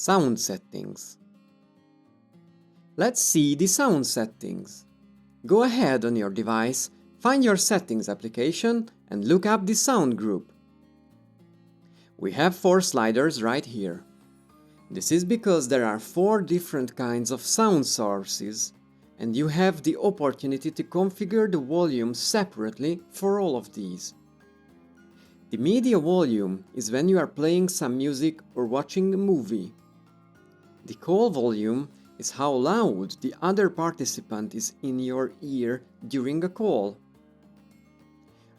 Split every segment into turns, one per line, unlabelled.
Sound settings. Let's see the sound settings. Go ahead on your device, find your settings application and look up the sound group. We have 4 sliders right here. This is because there are 4 different kinds of sound sources and you have the opportunity to configure the volume separately for all of these. The media volume is when you are playing some music or watching a movie. The call volume is how loud the other participant is in your ear during a call.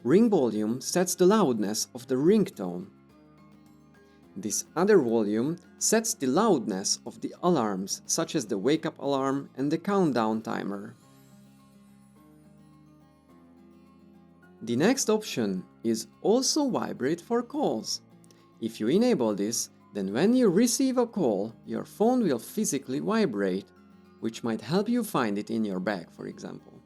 Ring volume sets the loudness of the ringtone. This other volume sets the loudness of the alarms, such as the wake-up alarm and the countdown timer. The next option is also vibrate for calls. If you enable this, then when you receive a call, your phone will physically vibrate, which might help you find it in your bag, for example.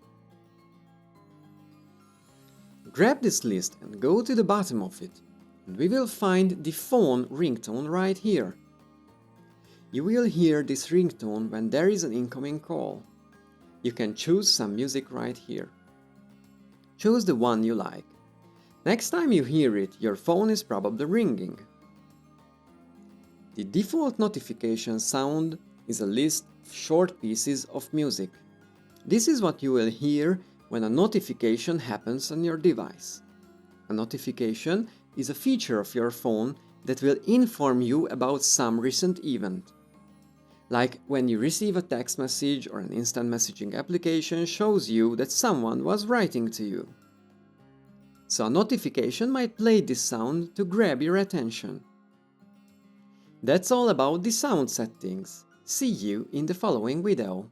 Grab this list and go to the bottom of it, and we will find the phone ringtone right here. You will hear this ringtone when there is an incoming call. You can choose some music right here. Choose the one you like. Next time you hear it, your phone is probably ringing. The default notification sound is a list of short pieces of music. This is what you will hear when a notification happens on your device. A notification is a feature of your phone that will inform you about some recent event. Like when you receive a text message or an instant messaging application shows you that someone was writing to you. So a notification might play this sound to grab your attention. That's all about the sound settings. See you in the following video.